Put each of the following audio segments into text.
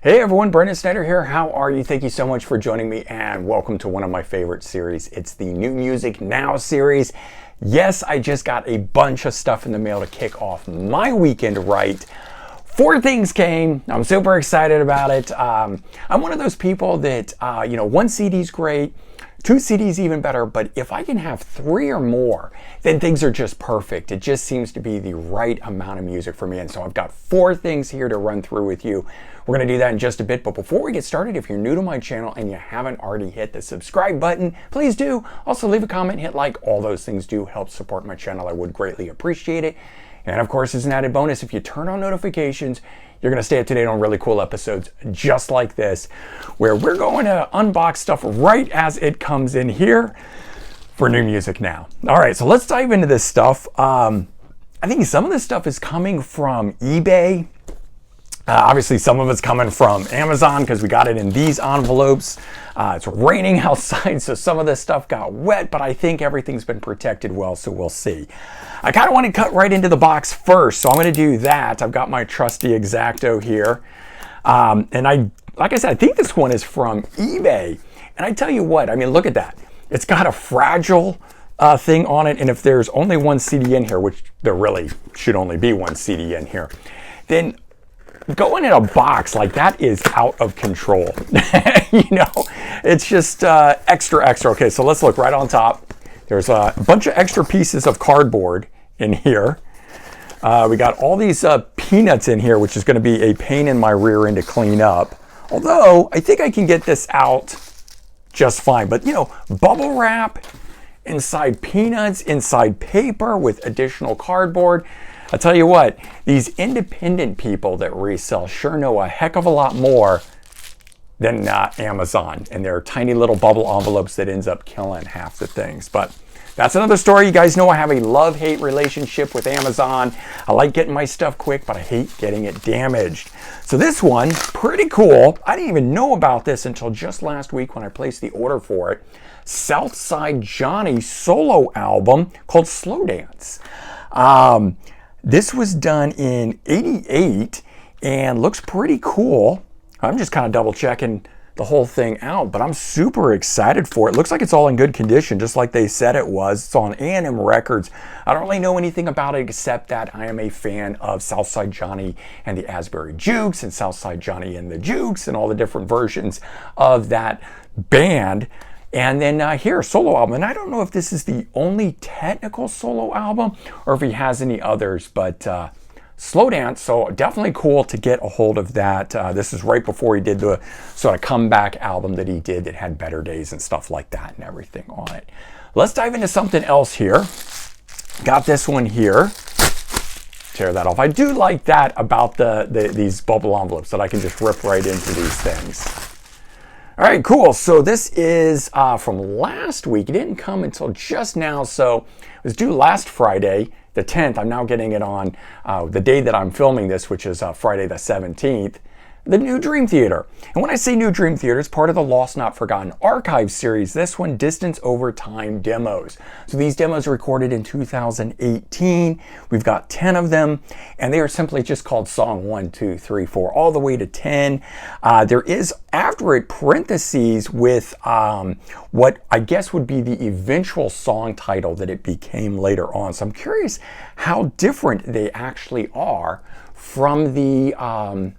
Hey everyone, Brendan Snyder here. How are you? Thank you so much for joining me and welcome to one of my favorite series. It's the New Music Now series. Yes, I just got a bunch of stuff in the mail to kick off my weekend right. 4 things came. I'm super excited about it. I'm one of those people that, 1 CD's great, 2 CDs even better, but if I can have 3 or more, then things are just perfect. It just seems to be the right amount of music for me. And so I've got 4 things here to run through with you. We're going to do that in just a bit. But before we get started, if you're new to my channel and you haven't already hit the subscribe button, please do. Also leave a comment, hit like. All those things do help support my channel. I would greatly appreciate it. And of course, as an added bonus, if you turn on notifications, you're going to stay up to date on really cool episodes just like this, where we're going to unbox stuff right as it comes in here for New Music Now. All right, so let's dive into this stuff. I think some of this stuff is coming from eBay. Obviously, some of it's coming from Amazon because we got it in these envelopes. It's raining outside, so some of this stuff got wet, but I think everything's been protected well, so we'll see. I kind of want to cut right into the box first, so I'm going to do that. I've got my trusty X-Acto here. And like I said, I think this one is from eBay. And I tell you what, I mean, look at that. It's got a fragile thing on it, and if there's only 1 CD in here, which there really should only be 1 CD in here, then going in a box like that is out of control. It's just extra. Okay, so let's look right on top. There's a bunch of extra pieces of cardboard in here. We got all these peanuts in here, which is going to be a pain in my rear end to clean up. Although I think I can get this out just fine. But bubble wrap inside peanuts, inside paper with additional cardboard. I tell you what, these independent people that resell sure know a heck of a lot more than Amazon and their tiny little bubble envelopes that ends up killing half the things. But that's another story. You guys know I have a love-hate relationship with Amazon. I like getting my stuff quick, but I hate getting it damaged. So this one, pretty cool. I didn't even know about this until just last week when I placed the order for it. Southside Johnny solo album called Slow Dance. This was done in '88 and looks pretty cool. I'm just kind of double checking the whole thing out, but I'm super excited for it. Looks like it's all in good condition, just like they said it was. It's on A&M Records. I don't really know anything about it except that I am a fan of Southside Johnny and the Asbury Jukes and Southside Johnny and the Jukes and all the different versions of that band. And then here, solo album. And I don't know if this is the only technical solo album or if he has any others, but Slow Dance, so definitely cool to get a hold of that. This is right before he did the sort of comeback album that he did that had Better Days and stuff like that and everything on it. Let's dive into something else here. Got this one here. Tear that off. I do like that about these bubble envelopes, that I can just rip right into these things. All right, cool. So this is from last week. It didn't come until just now, so it was due last Friday, the 10th. I'm now getting it on the day that I'm filming this, which is Friday the 17th. The New Dream Theater. And when I say New Dream Theater, it's part of the Lost Not Forgotten Archive series. This one, Distance Over Time demos. So these demos are recorded in 2018. We've got 10 of them, and they are simply just called Song 1, 2, 3, 4, all the way to 10. There is, after it, parentheses with what I guess would be the eventual song title that it became later on. So I'm curious how different they actually are from the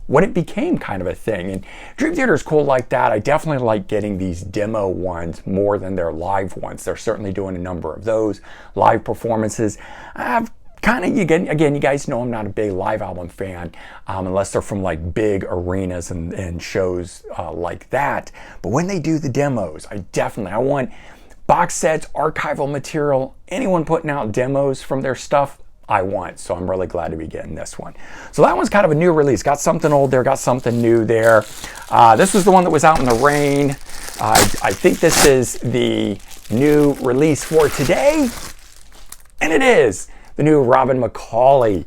when it became kind of a thing. And Dream Theater is cool like that. I definitely like getting these demo ones more than their live ones. They're certainly doing a number of those live performances. I've kind of, again, you guys know I'm not a big live album fan unless they're from like big arenas and shows like that. But when they do the demos, I want box sets, archival material, anyone putting out demos from their stuff, I want. So I'm really glad to be getting this one. So that one's kind of a new release. Got something old there, got something new there. This was the one that was out in the rain. I think this is the new release for today. And it is the new Robin McCauley.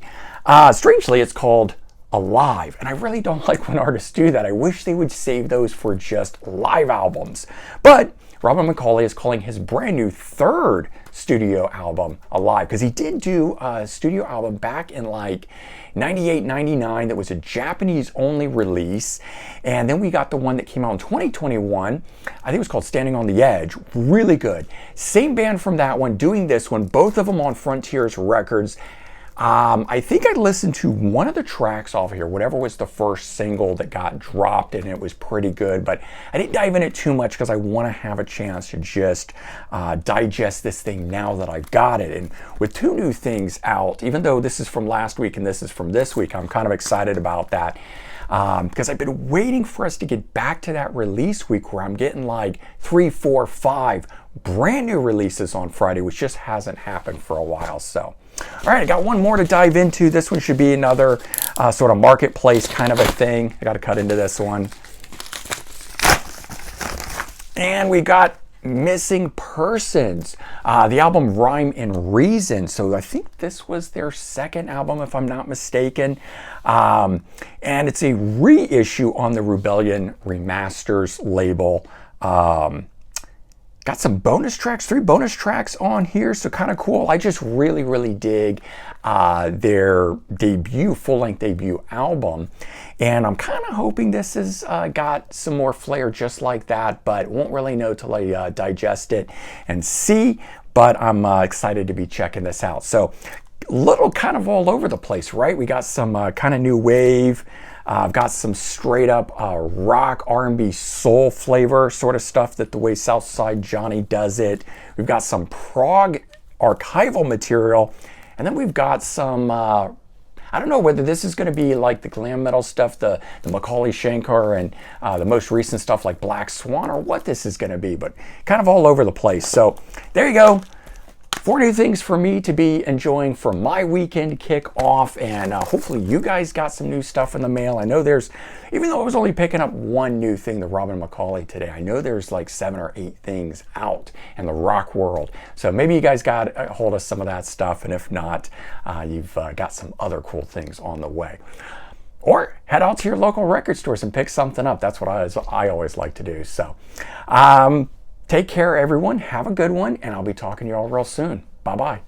Strangely, it's called Alive. And I really don't like when artists do that. I wish they would save those for just live albums. But Robin McCauley is calling his brand new third studio album Alive, because he did do a studio album back in like 98, 99 that was a Japanese only release, and then we got the one that came out in 2021. I think it was called Standing on the Edge. Really good. Same band from that one doing this one, both of them on Frontiers Records. I think I listened to one of the tracks off here, whatever was the first single that got dropped, and it was pretty good, but I didn't dive in it too much because I want to have a chance to just digest this thing now that I've got it. And with two new things out, even though this is from last week and this is from this week, I'm kind of excited about that. Because I've been waiting for us to get back to that release week where I'm getting like 3, 4, 5 brand new releases on Friday, which just hasn't happened for a while. So, all right, I got one more to dive into. This one should be another sort of marketplace kind of a thing. I got to cut into this one. And we got Missing Persons, the album Rhyme and Reason. So I think this was their second album, if I'm not mistaken. And it's a reissue on the Rebellion Remasters label. Got some bonus tracks, 3 bonus tracks on here, so kind of cool. I just really, really dig their debut, full-length debut album. And I'm kind of hoping this has got some more flair just like that, but won't really know till I digest it and see. But I'm excited to be checking this out. So little kind of all over the place, right? We got some kind of new wave. I've got some straight up rock, R&B, soul flavor sort of stuff, that the way Southside Johnny does it. We've got some prog archival material. And then we've got some, I don't know whether this is going to be like the glam metal stuff, the McCauley Shankar, and the most recent stuff like Black Swan, or what this is going to be, but kind of all over the place. So there you go. 4 new things for me to be enjoying for my weekend kickoff, and hopefully you guys got some new stuff in the mail. I know there's, even though I was only picking up one new thing, the Robin McCauley today, I know there's like 7 or 8 things out in the rock world. So maybe you guys got a hold of some of that stuff, and if not, you've got some other cool things on the way. Or head out to your local record stores and pick something up. That's what I always like to do. So take care, everyone. Have a good one, and I'll be talking to you all real soon. Bye-bye.